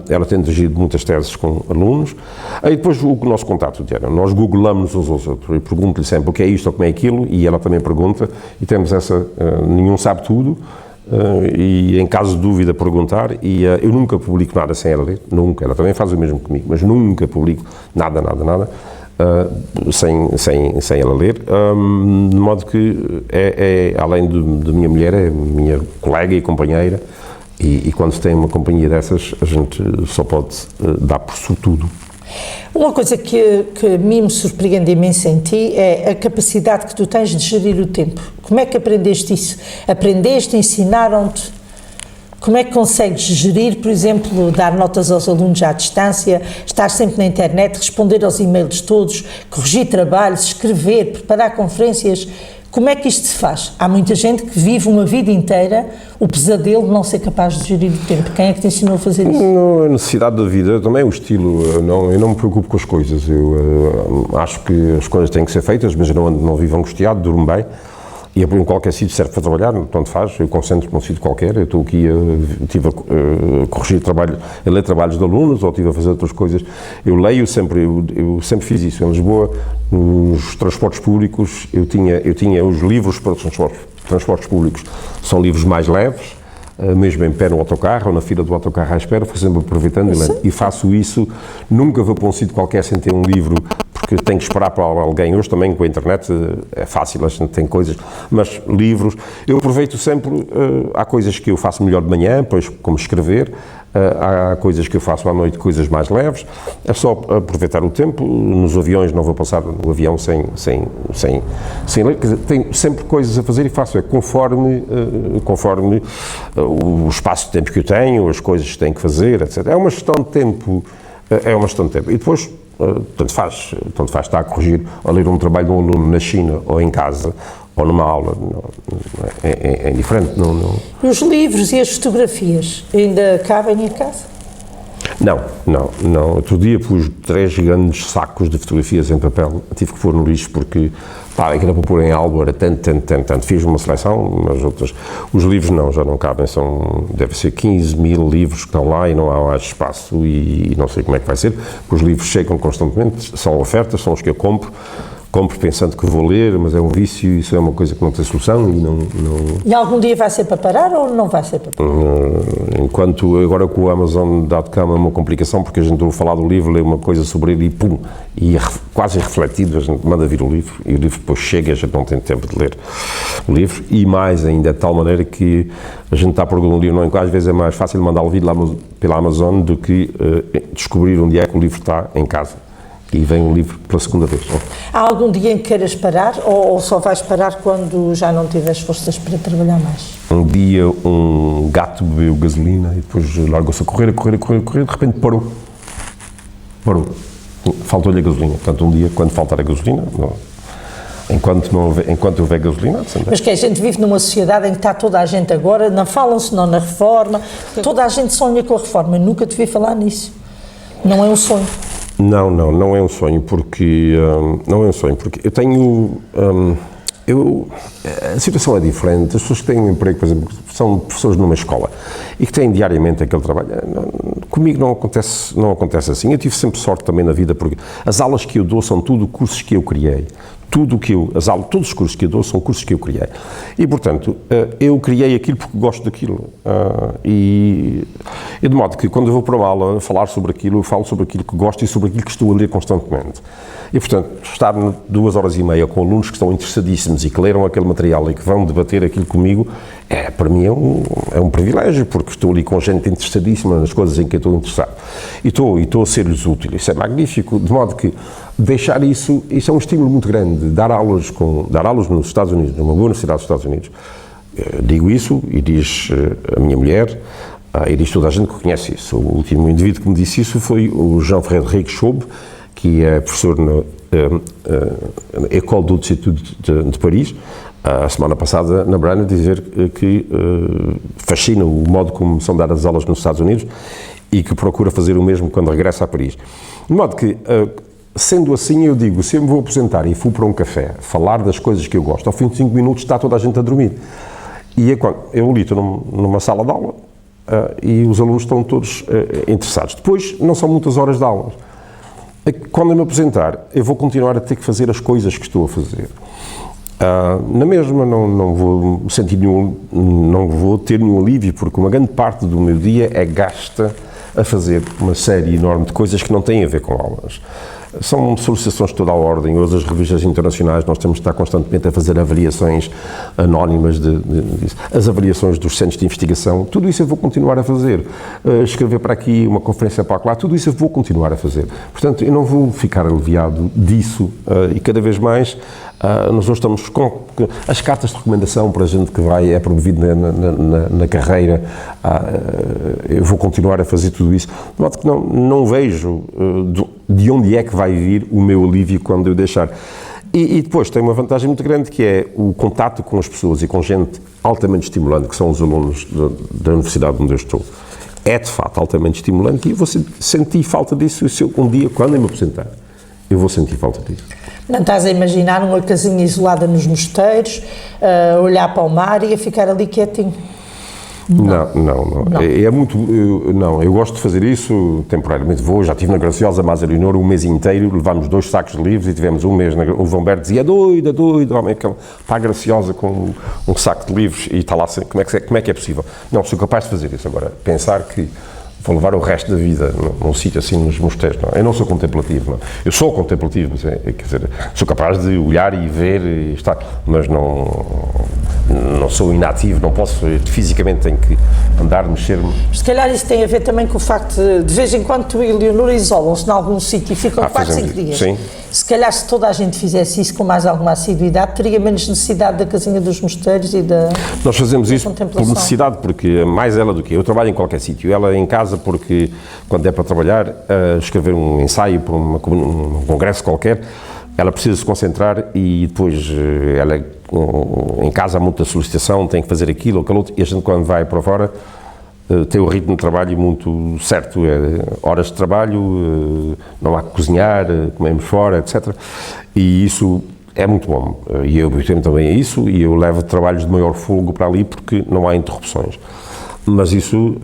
Speaker 2: Ela tem dirigido muitas teses com alunos. Aí depois o nosso contato diário. Nós googlamos uns aos outros. Eu pergunto-lhe sempre o que é isto ou como é aquilo, e ela também pergunta, e temos nenhum sabe tudo, e em caso de dúvida perguntar, e eu nunca publico nada sem ela ler, nunca, ela também faz o mesmo comigo, mas nunca publico nada, sem ela ler, de modo que além de minha mulher, é minha colega e companheira, e quando se tem uma companhia dessas, a gente só pode dar por sobretudo.
Speaker 1: Uma coisa que a mim me surpreende imenso em ti é a capacidade que tu tens de gerir o tempo. Como é que aprendeste isso? Aprendeste, ensinaram-te? Como é que consegues gerir, por exemplo, dar notas aos alunos à distância, estar sempre na internet, responder aos e-mails todos, corrigir trabalhos, escrever, preparar conferências? Como é que isto se faz? Há muita gente que vive uma vida inteira o pesadelo de não ser capaz de gerir o tempo. Quem é que te ensinou a fazer isso?
Speaker 2: Não, a necessidade da vida, também o estilo. Eu não me preocupo com as coisas. Eu acho que as coisas têm que ser feitas, mas eu não vivo angustiado, durmo bem. E em qualquer sítio serve para trabalhar, tanto faz, eu concentro-me num sítio qualquer, eu estou aqui, estive a corrigir trabalho, a ler trabalhos de alunos, ou estive a fazer outras coisas. Eu leio sempre, eu sempre fiz isso. Em Lisboa, nos transportes públicos, eu tinha os livros para os transportes públicos, são livros mais leves, mesmo em pé no autocarro ou na fila do autocarro à espera, fui sempre aproveitando e faço isso. Nunca vou para um sítio qualquer sem ter um livro, porque tenho que esperar para alguém. Hoje também com a internet é fácil, a gente tem coisas, mas livros, eu aproveito sempre. Há coisas que eu faço melhor de manhã, depois como escrever, há coisas que eu faço à noite, coisas mais leves, é só aproveitar o tempo. Nos aviões não vou passar no avião sem ler, quer dizer, tenho sempre coisas a fazer e faço conforme o espaço de tempo que eu tenho, as coisas que tenho que fazer, etc. É uma gestão de tempo, e depois tanto faz estar a corrigir ou ler um trabalho de um aluno na China ou em casa ou numa aula, é diferente. Não.
Speaker 1: E os livros e as fotografias ainda cabem em casa?
Speaker 2: Não. Outro dia pus 3 grandes sacos de fotografias em papel, tive que pôr no lixo porque aquilo para pôr em álbum era tanto. Fiz uma seleção, mas outras. Os livros já não cabem, deve ser 15 mil livros que estão lá e não há mais espaço e não sei como é que vai ser, porque os livros chegam constantemente, são ofertas, são os que eu compro pensando que vou ler, mas é um vício, isso é uma coisa que não tem solução e não...
Speaker 1: E algum dia vai ser para parar ou não vai ser para parar?
Speaker 2: Enquanto agora com o Amazon.com é uma complicação, porque a gente ouve falar do livro, lê uma coisa sobre ele e quase refletido, a gente manda vir o livro e o livro depois chega e a gente não tem tempo de ler o livro, e mais ainda, de tal maneira que a gente está a procurar um livro, às vezes é mais fácil mandar o vir pela Amazon do que descobrir onde é que o livro está em casa. E vem o livro pela segunda vez.
Speaker 1: Há algum dia em que queiras parar ou só vais parar quando já não tiveres forças para trabalhar mais?
Speaker 2: Um dia um gato bebeu gasolina e depois largou-se a correr, de repente parou. Faltou-lhe a gasolina. Portanto, um dia, quando faltar a gasolina, enquanto houver gasolina...
Speaker 1: Mas que a gente vive numa sociedade em que está toda a gente agora, não falam-se não na reforma, toda a gente sonha com a reforma, eu nunca te vi falar nisso. Não é um sonho.
Speaker 2: Não é um sonho, porque eu tenho, a situação é diferente. As pessoas que têm um emprego, por exemplo, são professores numa escola e que têm diariamente aquele trabalho, comigo não acontece assim. Eu tive sempre sorte também na vida, porque as aulas que eu dou são tudo cursos que eu criei. Todos os cursos que eu dou são cursos que eu criei. E, portanto, eu criei aquilo porque gosto daquilo. E de modo que, quando eu vou para uma aula falar sobre aquilo, eu falo sobre aquilo que gosto e sobre aquilo que estou a ler constantemente. E, portanto, estar 2 horas e meia com alunos que estão interessadíssimos e que leram aquele material e que vão debater aquilo comigo, para mim é um privilégio, porque estou ali com gente interessadíssima nas coisas em que eu estou interessado. E estou a ser-lhes útil. Isso é magnífico, de modo que deixar isso é um estímulo muito grande. Dar aulas nos Estados Unidos, numa boa universidade dos Estados Unidos, digo isso e diz a minha mulher, e diz toda a gente que conhece isso. O último indivíduo que me disse isso foi o Jean-Frédéric Chaube, que é professor na École d'autres études de Paris. A semana passada, na Brana, dizer que fascina o modo como são dadas as aulas nos Estados Unidos e que procura fazer o mesmo quando regressa a Paris. De modo que, sendo assim, eu digo, se eu me vou apresentar e for para um café, falar das coisas que eu gosto, ao fim de 5 minutos está toda a gente a dormir. E eu ali estou numa sala de aula e os alunos estão todos interessados. Depois, não são muitas horas de aulas. Quando eu me apresentar, eu vou continuar a ter que fazer as coisas que estou a fazer. Na mesma não vou sentir não vou ter nenhum alívio, porque uma grande parte do meu dia é gasta a fazer uma série enorme de coisas que não têm a ver com aulas. São solicitações de toda a ordem. Hoje as revistas internacionais nós temos de estar constantemente a fazer avaliações anónimas disso. As avaliações dos centros de investigação, tudo isso eu vou continuar a fazer. Escrever para aqui, uma conferência para lá, tudo isso eu vou continuar a fazer. Portanto, eu não vou ficar aliviado disso e cada vez mais nós hoje estamos com as cartas de recomendação para a gente que é promovido na carreira, eu vou continuar a fazer tudo isso, de modo que não vejo de onde é que vai vir o meu alívio quando eu deixar. E depois tem uma vantagem muito grande, que é o contato com as pessoas e com gente altamente estimulante, que são os alunos da universidade onde eu estou. É de facto altamente estimulante e eu vou sentir falta disso um dia, quando eu me aposentar, eu vou sentir falta disso.
Speaker 1: Não estás a imaginar uma casinha isolada nos mosteiros, olhar para o mar e a ficar ali quietinho?
Speaker 2: Não. É muito. Eu gosto de fazer isso temporariamente. Já estive na Graciosa, mas a Leonor, um mês inteiro, levámos 2 sacos de livros e tivemos um mês. O João Berto dizia: doido, homem, está a Graciosa com um saco de livros e está lá. Como é que é possível? Não, sou capaz de fazer isso. Agora, pensar que vou levar o resto da vida num sítio assim nos mosteiros, não. Eu não sou contemplativo, não. Eu sou contemplativo, mas quer dizer, sou capaz de olhar e ver e estar, mas não sou inativo, não posso, fisicamente tenho que andar, mexer-me.
Speaker 1: Se calhar isso tem a ver também com o facto de vez em quando tu e Leonor isolam-se em algum sítio e ficam 4, 5 dias.
Speaker 2: Sim.
Speaker 1: Se calhar se toda a gente fizesse isso com mais alguma assiduidade, teria menos necessidade da casinha dos mosteiros e da
Speaker 2: Nós fazemos isso por necessidade, porque mais ela do que eu trabalho em qualquer sítio, ela em casa porque quando é para trabalhar, escrever um ensaio para um congresso qualquer, ela precisa se concentrar e depois ela em casa há muita solicitação, tem que fazer aquilo ou aquilo outro, e a gente quando vai para fora tem o ritmo de trabalho muito certo, horas de trabalho, não há que cozinhar, comemos fora, etc. E isso é muito bom. E eu habituo-me também a isso e eu levo trabalhos de maior folgo para ali porque não há interrupções. Mas isso,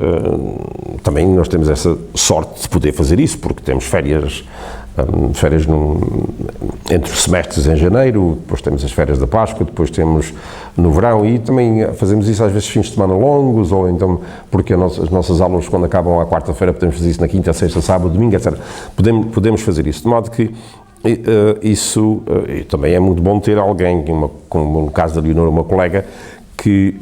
Speaker 2: também nós temos essa sorte de poder fazer isso, porque temos férias entre os semestres em janeiro, depois temos as férias da Páscoa, depois temos no verão e também fazemos isso às vezes fins de semana longos, ou então porque as nossas aulas quando acabam à quarta-feira podemos fazer isso na quinta, sexta, sábado, domingo, etc. Podemos fazer isso, de modo que isso também é muito bom ter alguém, como no caso da Leonor, uma colega, que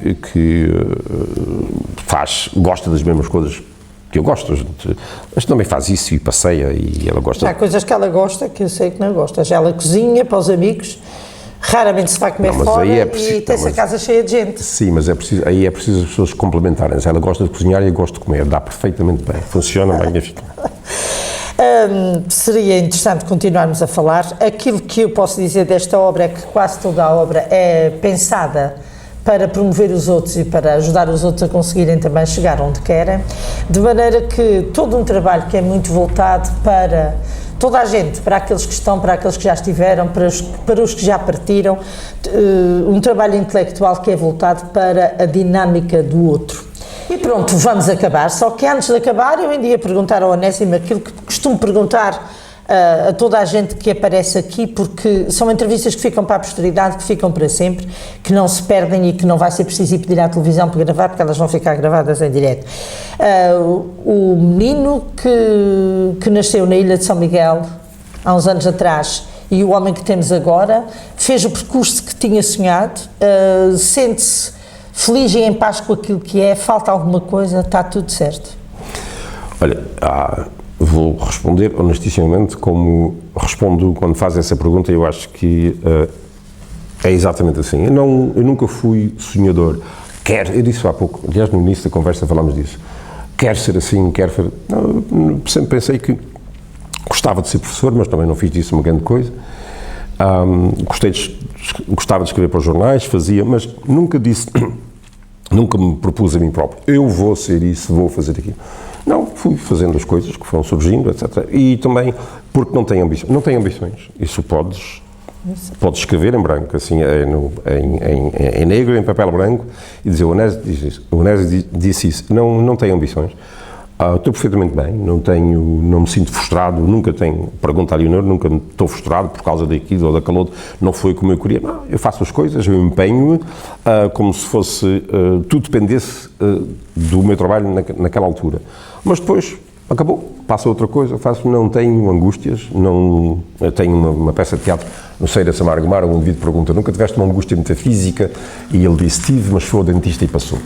Speaker 2: gosta das mesmas coisas que eu gosto, mas também faz isso e passeia e ela gosta.
Speaker 1: Há coisas que ela gosta que eu sei que não gosta. Já ela cozinha para os amigos, raramente se vai comer fora e tem-se a casa cheia de gente.
Speaker 2: Sim, mas aí é preciso as pessoas complementarem-se. Ela gosta de cozinhar e eu gosto de comer, dá perfeitamente bem, funciona magnífico.
Speaker 1: Seria interessante continuarmos a falar. Aquilo que eu posso dizer desta obra é que quase toda a obra é pensada para promover os outros e para ajudar os outros a conseguirem também chegar onde querem, de maneira que todo um trabalho que é muito voltado para toda a gente, para aqueles que estão, para aqueles que já estiveram, para os que já partiram, um trabalho intelectual que é voltado para a dinâmica do outro. E pronto, vamos acabar, só que antes de acabar eu ainda ia perguntar ao Onésimo aquilo que costumo perguntar a toda a gente que aparece aqui, porque são entrevistas que ficam para a posteridade, que ficam para sempre, que não se perdem e que não vai ser preciso ir pedir à televisão para gravar, porque elas vão ficar gravadas em direto. O menino que nasceu na Ilha de São Miguel há uns anos atrás e o homem que temos agora fez o percurso que tinha sonhado, sente-se feliz e em paz com aquilo que é, falta alguma coisa, está tudo certo?
Speaker 2: Olha, vou responder honestissimamente como respondo quando faz essa pergunta. Eu acho que é exatamente assim. Eu nunca fui sonhador. Eu disse há pouco, aliás no início da conversa falámos disso. Quero ser assim, sempre pensei que gostava de ser professor, mas também não fiz disso uma grande coisa. Gostava de escrever para os jornais, fazia, mas nunca me propus a mim próprio. Eu vou ser isso, vou fazer aquilo. Não, fui fazendo as coisas que foram surgindo, etc. E também porque não tenho ambições. Não tenho ambições. Isso podes escrever em branco, assim, em negro, em papel branco, e dizer, o Onésio disse isso. Não tenho ambições. Estou perfeitamente bem, não me sinto frustrado, nunca tenho, pergunta a Leonor, nunca estou frustrado por causa daquilo ou daquele outro, não foi como eu queria. Não, eu faço as coisas, eu empenho-me, como se fosse, tudo dependesse do meu trabalho naquela altura. Mas depois, acabou, passa outra coisa, não tenho angústias, eu tenho uma peça de teatro no Seio da Samargo Mar, um indivíduo pergunta, nunca tiveste uma angústia metafísica? E ele disse, tive, mas foi ao dentista e passou.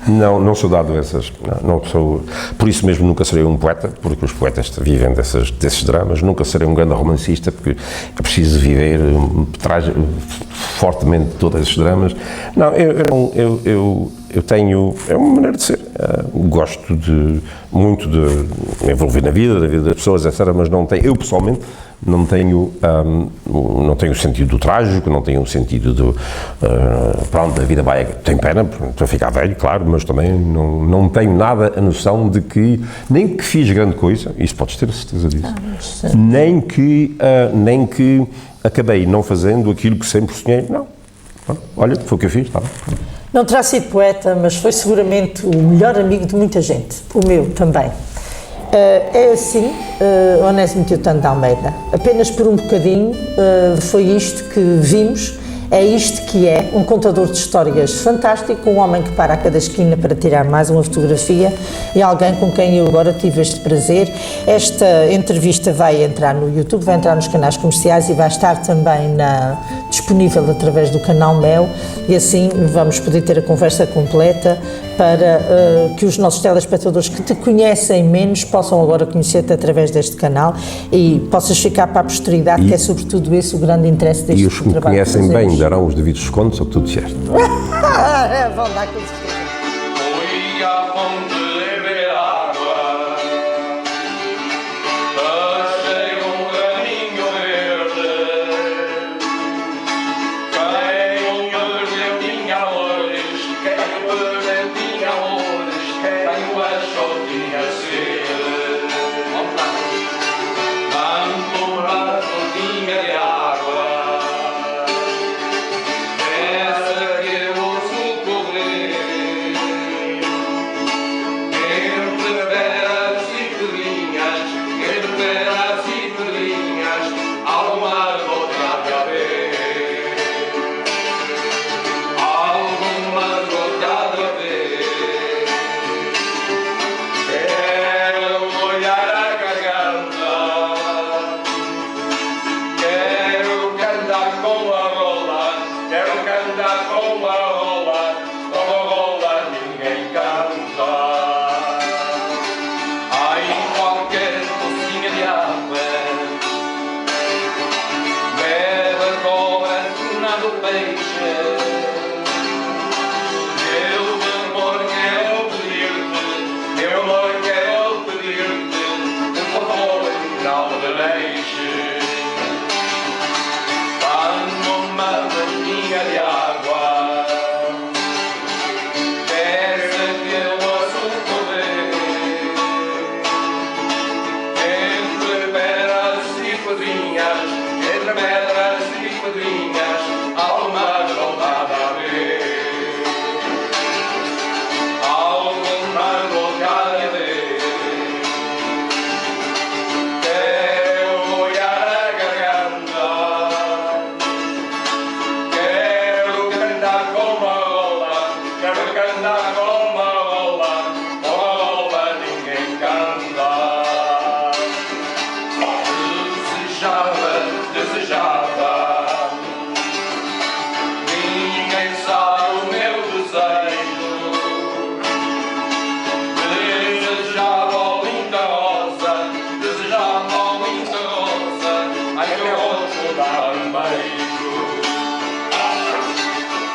Speaker 2: Não sou dado a essas, não sou, por isso mesmo nunca serei um poeta, porque os poetas vivem desses dramas, nunca serei um grande romancista, porque é preciso viver, traz fortemente todos esses dramas. Não, eu tenho, é uma maneira de ser, gosto muito de me envolver na vida das pessoas, etc., mas eu pessoalmente não tenho o sentido do trágico, não tenho o sentido para onde a vida vai, tenho pena, estou a ficar velho, claro, mas também não tenho nada a noção de que, nem que fiz grande coisa, isso podes ter certeza disso, nem que acabei não fazendo aquilo que sempre sonhei, não, olha, foi o que eu fiz, tá.
Speaker 1: Não terá sido poeta, mas foi seguramente o melhor amigo de muita gente, o meu também. É assim, Onésimo Teutano de Almeida, apenas por um bocadinho foi isto que vimos, é isto que é um contador de histórias fantástico, um homem que para a cada esquina para tirar mais uma fotografia e alguém com quem eu agora tive este prazer. Esta entrevista vai entrar no YouTube, vai entrar nos canais comerciais e vai estar também disponível através do canal Mel e assim vamos poder ter a conversa completa para que os nossos telespectadores que te conhecem menos possam agora conhecer-te através deste canal e possas ficar para a posteridade, que é sobretudo esse o grande interesse deste trabalho.
Speaker 2: E os que me conhecem bem darão os devidos descontos ao que tu disseste.
Speaker 1: Vão dar com certeza.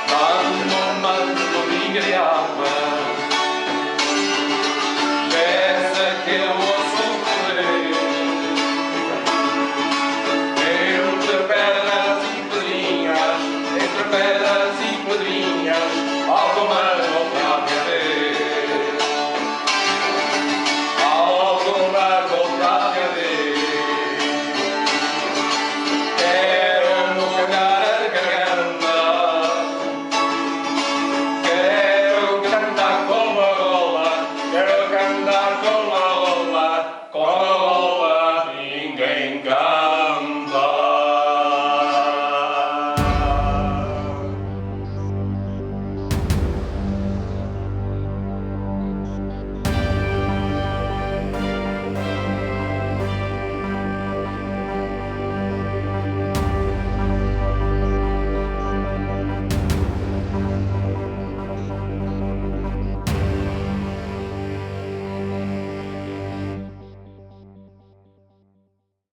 Speaker 3: Quando mando minha